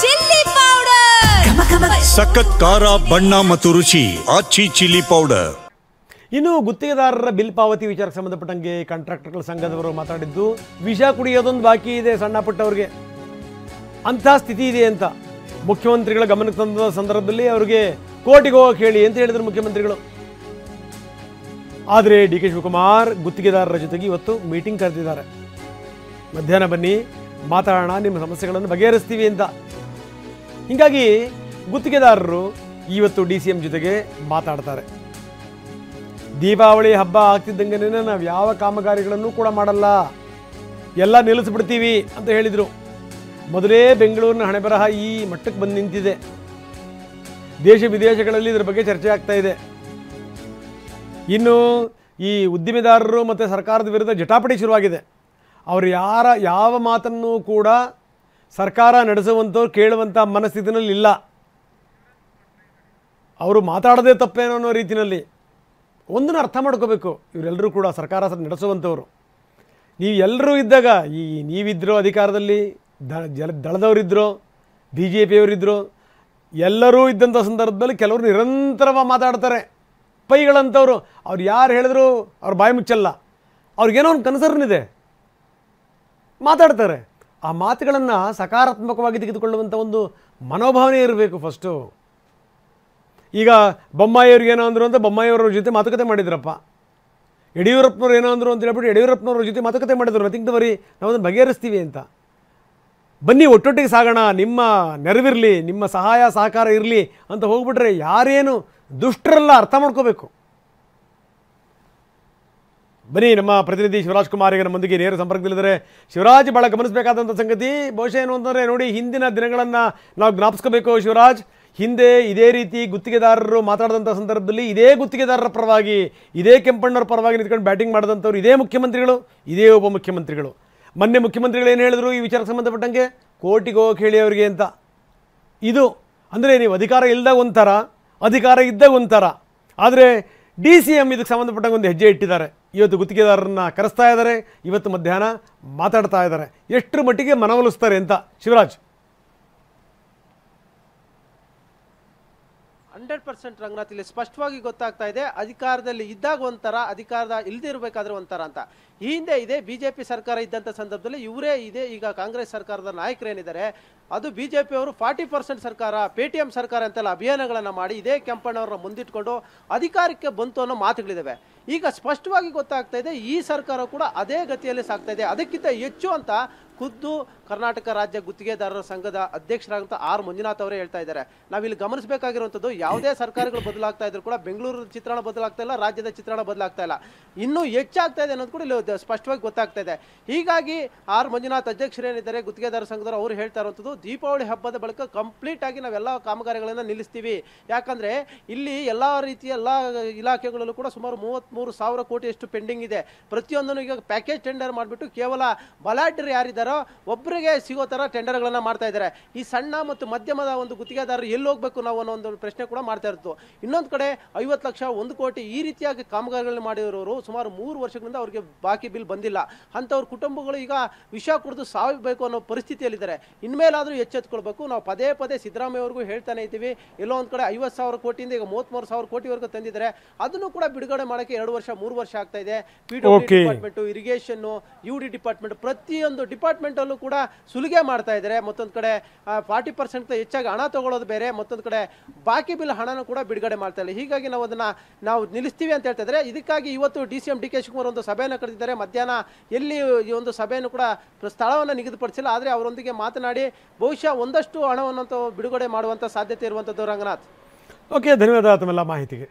Chilli powder, ಸಖತ್ ಖಾರ ಬಣ್ಣ ಮತ್ತು ರುಚಿ ಆಚಿ ಚಿಲ್ಲಿ ಪೌಡರ್. ಇನ್ನು ಗುತ್ತಿಗೆದಾರರ ಬಿಲ್ ಪಾವತಿ ವಿಚಾರಕ್ಕೆ ಸಂಬಂಧಪಟ್ಟಂಗೆ ಕಾಂಟ್ರಾಕ್ಟರ್ಗಳ ಸಂಘದವರು ಮಾತಾಡಿದ್ದು, ವಿಷ ಕುಡಿಯೋದೊಂದು ಬಾಕಿ ಇದೆ ಸಣ್ಣ ಪುಟ್ಟವ್ರಿಗೆ, ಅಂಥ ಸ್ಥಿತಿ ಇದೆ ಅಂತ ಮುಖ್ಯಮಂತ್ರಿಗಳ ಗಮನಕ್ಕೆ ತಂದ ಸಂದರ್ಭದಲ್ಲಿ ಅವರಿಗೆ ಕೋರ್ಟಿಗೆ ಹೋಗಕ್ಕೆ ಹೇಳಿ ಅಂತ ಹೇಳಿದರು ಮುಖ್ಯಮಂತ್ರಿಗಳು. ಆದರೆ ಡಿ ಕೆ ಶಿವಕುಮಾರ್ ಗುತ್ತಿಗೆದಾರರ ಜೊತೆಗೆ ಇವತ್ತು ಮೀಟಿಂಗ್ ಕರೆದಿದ್ದಾರೆ. ಮಧ್ಯಾಹ್ನ ಬನ್ನಿ ಮಾತಾಡೋಣ, ನಿಮ್ಮ ಸಮಸ್ಯೆಗಳನ್ನು ಬಗೆಹರಿಸ್ತೀವಿ ಅಂತ. ಹೀಗಾಗಿ ಗುತ್ತಿಗೆದಾರರು ಇವತ್ತು DCM ಜೊತೆಗೆ ಮಾತಾಡ್ತಾರೆ. ದೀಪಾವಳಿ ಹಬ್ಬ ಆಗ್ತಿದ್ದಂಗೆ ನಾವು ಯಾವ ಕಾಮಗಾರಿಗಳನ್ನು ಕೂಡ ಮಾಡಲ್ಲ, ಎಲ್ಲ ನಿಲ್ಲಿಸ್ಬಿಡ್ತೀವಿ ಅಂತ ಹೇಳಿದರು. ಮೊದಲೇ ಬೆಂಗಳೂರಿನ ಹಣೆಬರಹ ಈ ಮಟ್ಟಕ್ಕೆ ಬಂದು ನಿಂತಿದೆ. ದೇಶ ವಿದೇಶಗಳಲ್ಲಿ ಇದರ ಬಗ್ಗೆ ಚರ್ಚೆ ಆಗ್ತಾ ಇದೆ. ಇನ್ನು ಈ ಉದ್ದಿಮೆದಾರರು ಮತ್ತು ಸರ್ಕಾರದ ವಿರುದ್ಧ ಜಟಾಪಟಿ ಶುರುವಾಗಿದೆ. ಅವರು ಯಾವ ಮಾತನ್ನು ಕೂಡ ಸರ್ಕಾರ ನಡೆಸುವಂಥವ್ರು ಕೇಳುವಂಥ ಮನಸ್ಥಿತಿನಲ್ಲಿ ಇಲ್ಲ. ಅವರು ಮಾತಾಡೋದೇ ತಪ್ಪೇನೋ ಅನ್ನೋ ರೀತಿಯಲ್ಲಿ ಒಂದನ್ನು ಅರ್ಥ ಮಾಡ್ಕೋಬೇಕು. ಇವರೆಲ್ಲರೂ ಕೂಡ ಸರ್ಕಾರ ನಡೆಸುವಂಥವ್ರು. ನೀವು ಎಲ್ಲರೂ ಇದ್ದಾಗ, ನೀವಿದ್ರೋ ಅಧಿಕಾರದಲ್ಲಿ, ದಳದವರಿದ್ದರು, BJPಯವರಿದ್ದರು, ಎಲ್ಲರೂ ಇದ್ದಂಥ ಸಂದರ್ಭದಲ್ಲಿ ಕೆಲವರು ನಿರಂತರವಾಗಿ ಮಾತಾಡ್ತಾರೆ. ಪೈಗಳಂಥವ್ರು ಅವ್ರು ಯಾರು ಹೇಳಿದ್ರು ಅವ್ರ ಬಾಯಿ ಮುಚ್ಚಲ್ಲ. ಅವ್ರಿಗೇನೋ ಒಂದು ಕನ್ಸರ್ನ್ ಇದೆ, ಮಾತಾಡ್ತಾರೆ. ಆ ಮಾತುಗಳನ್ನು ಸಕಾರಾತ್ಮಕವಾಗಿ ತೆಗೆದುಕೊಳ್ಳುವಂಥ ಒಂದು ಮನೋಭಾವನೆ ಇರಬೇಕು ಫಸ್ಟು. ಈಗ ಬೊಮ್ಮಾಯಿಯವ್ರಿಗೇನೋ ಅಂದರು ಅಂತ ಬೊಮ್ಮಾಯಿಯವ್ರ ಜೊತೆ ಮಾತುಕತೆ ಮಾಡಿದ್ರಪ್ಪ. ಯಡಿಯೂರಪ್ಪನವ್ರು ಏನೋ ಅಂದರು ಅಂತ ಹೇಳ್ಬಿಟ್ಟು ಯಡಿಯೂರಪ್ಪನವ್ರ ಜೊತೆ ಮಾತುಕತೆ ಮಾಡಿದ್ರು. ನಥಿಂಗ್ ದ ವರಿ, ನಾವು ಅದನ್ನು ಬಗೆಹರಿಸ್ತೀವಿ ಅಂತ. ಬನ್ನಿ ಒಟ್ಟೊಟ್ಟಿಗೆ ಸಾಗೋಣ, ನಿಮ್ಮ ನೆರವಿರಲಿ, ನಿಮ್ಮ ಸಹಾಯ ಸಹಕಾರ ಇರಲಿ ಅಂತ ಹೋಗ್ಬಿಟ್ರೆ ಯಾರೇನು ದುಷ್ಟರೆಲ್ಲ ಅರ್ಥ ಮಾಡ್ಕೋಬೇಕು. ಬನ್ನಿ, ನಮ್ಮ ಪ್ರತಿನಿಧಿ ಶಿವರಾಜ್ ಕುಮಾರ್ ಈಗ ನಮ್ಮೊಂದಿಗೆ ನೇರ ಸಂಪರ್ಕದಲ್ಲಿದ್ದಾರೆ. ಶಿವರಾಜ್, ಭಾಳ ಗಮನಿಸಬೇಕಾದಂಥ ಸಂಗತಿ ಬಹುಶಃ ಏನು ಅಂತಂದರೆ, ನೋಡಿ, ಹಿಂದಿನ ದಿನಗಳನ್ನು ನಾವು ಜ್ಞಾಪಿಸ್ಕೋಬೇಕು. ಶಿವರಾಜ್, ಹಿಂದೆ ಇದೇ ರೀತಿ ಗುತ್ತಿಗೆದಾರರು ಮಾತಾಡಿದಂಥ ಸಂದರ್ಭದಲ್ಲಿ ಇದೇ ಗುತ್ತಿಗೆದಾರರ ಪರವಾಗಿ, ಇದೇ ಕೆಂಪಣ್ಣವ್ರ ಪರವಾಗಿ ನಿಂತ್ಕೊಂಡು ಬ್ಯಾಟಿಂಗ್ ಮಾಡಿದಂಥವ್ರು ಇದೇ ಮುಖ್ಯಮಂತ್ರಿಗಳು, ಇದೇ ಉಪಮುಖ್ಯಮಂತ್ರಿಗಳು. ಮೊನ್ನೆ ಮುಖ್ಯಮಂತ್ರಿಗಳು ಏನು ಹೇಳಿದ್ರು ಈ ವಿಚಾರಕ್ಕೆ ಸಂಬಂಧಪಟ್ಟಂಗೆ? ಕೋರ್ಟಿಗೆ ಹೋಗಕ್ಕೆ ಹೇಳಿ ಅವರಿಗೆ ಅಂತ. ಇದು ಅಂದರೆ ನೀವು ಅಧಿಕಾರ ಇಲ್ಲದಾಗ ಒಂಥರ, ಅಧಿಕಾರ ಇದ್ದಾಗ ಒಂಥರ. ಆದರೆ DCM ಇದಕ್ಕೆ ಸಂಬಂಧಪಟ್ಟಂಗೆ ಒಂದು ಹೆಜ್ಜೆ ಇಟ್ಟಿದ್ದಾರೆ. ಇವತ್ತು ಗುತ್ತಿಗೆದಾರರನ್ನ ಕರೆಸ್ತಾ ಇದ್ದಾರೆ, ಇವತ್ತು ಮಧ್ಯಾಹ್ನ ಮಾತಾಡ್ತಾ ಇದ್ದಾರೆ. ಎಷ್ಟರ ಮಟ್ಟಿಗೆ ಮನವೊಲಿಸ್ತಾರೆ ಅಂತ ಶಿವರಾಜ್? 100% ರಂಗನಾಥ್, ಇಲ್ಲಿ ಸ್ಪಷ್ಟವಾಗಿ ಗೊತ್ತಾಗ್ತಾ ಇದೆ, ಅಧಿಕಾರದಲ್ಲಿ ಇದ್ದಾಗ ಒಂಥರ, ಅಧಿಕಾರದ ಇಲ್ದಿರಬೇಕಾದ್ರೆ ಒಂಥರ ಅಂತ. ಈ ಹಿಂದೆ ಇದೆ BJP ಸರ್ಕಾರ ಇದ್ದಂಥ ಸಂದರ್ಭದಲ್ಲಿ ಇವರೇ ಇದೆ. ಈಗ ಕಾಂಗ್ರೆಸ್ ಸರ್ಕಾರದ ನಾಯಕರೇನಿದ್ದಾರೆ, ಅದು BJP ಅವರು 40% ಸರ್ಕಾರ, ಪೇಟಿಎಂ ಸರ್ಕಾರ ಅಂತೆಲ್ಲ ಅಭಿಯಾನಗಳನ್ನು ಮಾಡಿ ಇದೇ ಕೆಂಪಣ್ಣವ್ರನ್ನ ಮುಂದಿಟ್ಕೊಂಡು ಅಧಿಕಾರಕ್ಕೆ ಬಂತು ಅನ್ನೋ ಮಾತುಗಳಿದ್ದಾವೆ. ಈಗ ಸ್ಪಷ್ಟವಾಗಿ ಗೊತ್ತಾಗ್ತಾ ಇದೆ, ಈ ಸರ್ಕಾರ ಕೂಡ ಅದೇ ಗತಿಯಲ್ಲಿ ಸಾಗ್ತಾ ಇದೆ. ಅದಕ್ಕಿಂತ ಹೆಚ್ಚು ಅಂತ ಖುದ್ದು ಕರ್ನಾಟಕ ರಾಜ್ಯ ಗುತ್ತಿಗೆದಾರರ ಸಂಘದ ಅಧ್ಯಕ್ಷರಾದಂಥ R ಮಂಜುನಾಥ್ ಅವರೇ ಹೇಳ್ತಾ ಇದ್ದಾರೆ. ನಾವಿಲ್ಲಿ ಗಮನಿಸಬೇಕಾಗಿರುವಂಥದ್ದು, ಯಾವುದೇ ಸರ್ಕಾರಗಳು ಬದಲಾಗ್ತಾ ಇದ್ರು ಕೂಡ ಬೆಂಗಳೂರು ಚಿತ್ರಣ ಬದಲಾಗ್ತಾ ಇಲ್ಲ, ರಾಜ್ಯದ ಚಿತ್ರಣ ಬದಲಾಗ್ತಾ ಇಲ್ಲ, ಇನ್ನೂ ಹೆಚ್ಚಾಗ್ತಾ ಇದೆ ಅನ್ನೋದು ಕೂಡ ಇಲ್ಲಿ ಸ್ಪಷ್ಟವಾಗಿ ಗೊತ್ತಾಗ್ತಾ ಇದೆ. ಹೀಗಾಗಿ R ಮಂಜುನಾಥ್ ಅಧ್ಯಕ್ಷರೇನಿದ್ದಾರೆ ಗುತ್ತಿಗೆದಾರ ಸಂಘದವರು, ಅವರು ಹೇಳ್ತಾ ಇರುವಂಥದ್ದು, ದೀಪಾವಳಿ ಹಬ್ಬದ ಬಳಿಕ ಕಂಪ್ಲೀಟ್ ಆಗಿ ನಾವೆಲ್ಲ ಕಾಮಗಾರಿಗಳನ್ನು ನಿಲ್ಲಿಸ್ತೀವಿ. ಯಾಕಂದ್ರೆ ಇಲ್ಲಿ ಎಲ್ಲ ರೀತಿಯ ಎಲ್ಲ ಇಲಾಖೆಗಳಲ್ಲೂ ಕೂಡ ಸುಮಾರು 33,000 ಕೋಟಿಯಷ್ಟು ಪೆಂಡಿಂಗ್ ಇದೆ. ಪ್ರತಿಯೊಂದನ್ನು ಈಗ ಪ್ಯಾಕೇಜ್ ಟೆಂಡರ್ ಮಾಡಿಬಿಟ್ಟು ಕೇವಲ ಬಲಾಢ್ಯರು ಯಾರಿದ್ದಾರೋ ಒಬ್ಬರಿಗೆ ಸಿಗೋ ತರ ಟೆಂಡರ್ಗಳನ್ನ ಮಾಡ್ತಾ ಇದ್ದಾರೆ. ಈ ಸಣ್ಣ ಮತ್ತು ಮಧ್ಯಮದ ಒಂದು ಗುತ್ತಿಗೆದಾರರು ಎಲ್ಲಿ ಹೋಗ್ಬೇಕು ನಾವು ಅನ್ನೋ ಒಂದು ಪ್ರಶ್ನೆ ಕೂಡ ಮಾಡ್ತಾ ಇರ್ತು. ಇನ್ನೊಂದು ಕಡೆ 50 ಲಕ್ಷ, 1 ಕೋಟಿ ಈ ರೀತಿಯಾಗಿ ಕಾಮಗಾರಿಗಳನ್ನ ಮಾಡಿರೋರು ಸುಮಾರು 3 ವರ್ಷಗಳಿಂದ ಅವರಿಗೆ ಬಾಕಿ ಬಿಲ್ ಬಂದಿಲ್ಲ. ಅಂಥವ್ರ ಕುಟುಂಬಗಳು ಈಗ ವಿಷ ಕುಡಿದು ಸಾವಬೇಕು ಅನ್ನೋ ಪರಿಸ್ಥಿತಿಯಲ್ಲಿದ್ದಾರೆ. ಇನ್ಮೇಲಾದರೂ ಎಚ್ಚೆತ್ಕೊಳ್ಬೇಕು. ನಾವು ಪದೇ ಪದೇ ಸಿದ್ದರಾಮಯ್ಯ ಅವ್ರಿಗೂ ಹೇಳ್ತಾನೆ ಇದ್ದೀವಿ. ಎಲ್ಲೋ ಒಂದು ಕಡೆ 50,000 ಕೋಟಿಯಿಂದ ಈಗ 33,000 ಕೋಟಿವರೆಗೂ ತಂದಿದ್ದಾರೆ. ಅದನ್ನು ಕೂಡ ಬಿಡುಗಡೆ ಮಾಡೋಕ್ಕೆ 2 ವರ್ಷ 3 ವರ್ಷ ಆಗ್ತಾ ಇದೆ. PWD department, irrigation, UD department, ಪ್ರತಿಯೊಂದು ಡಿಪಾರ್ಟ್ಮೆಂಟ್ ಅಲ್ಲೂ ಕೂಡ ಸುಲಿಗೆ ಮಾಡ್ತಾ ಇದ್ದಾರೆ. ಮತ್ತೊಂದು ಕಡೆ 40% ಹೆಚ್ಚಾಗಿ ಹಣ ತಗೊಳ್ಳೋದು ಬೇರೆ, ಮತ್ತೊಂದು ಕಡೆ ಬಾಕಿ ಬಿಲ್ ಹಣನೂ ಕೂಡ ಬಿಡುಗಡೆ ಮಾಡ್ತಾ ಇಲ್ಲ. ಹೀಗಾಗಿ ನಾವು ಅದನ್ನ ನಿಲ್ಲಿಸ್ತೀವಿ ಅಂತ ಹೇಳ್ತಾ ಇದ್ದಾರೆ. ಇದಕ್ಕಾಗಿ ಇವತ್ತು DCM DK ಶಿವಕುಮಾರ್ ಒಂದು ಸಭೆಯನ್ನು ಕರೆದಿದ್ದಾರೆ. ಮಧ್ಯಾಹ್ನ ಎಲ್ಲಿ ಈ ಒಂದು ಸಭೆಯನ್ನು ಕೂಡ ಸ್ಥಳವನ್ನು ನಿಗದಿಪಡಿಸಿಲ್ಲ, ಆದರೆ ಅವರೊಂದಿಗೆ ಮಾತನಾಡಿ ಬಹುಶಃ ಒಂದಷ್ಟು ಹಣವನ್ನು ಬಿಡುಗಡೆ ಮಾಡುವಂತ ಸಾಧ್ಯತೆ ಇರುವಂತದ್ದು. ರಂಗನಾಥ್, ಓಕೆ, ಧನ್ಯವಾದ ತಮ್ಮೆಲ್ಲ ಮಾಹಿತಿಗೆ.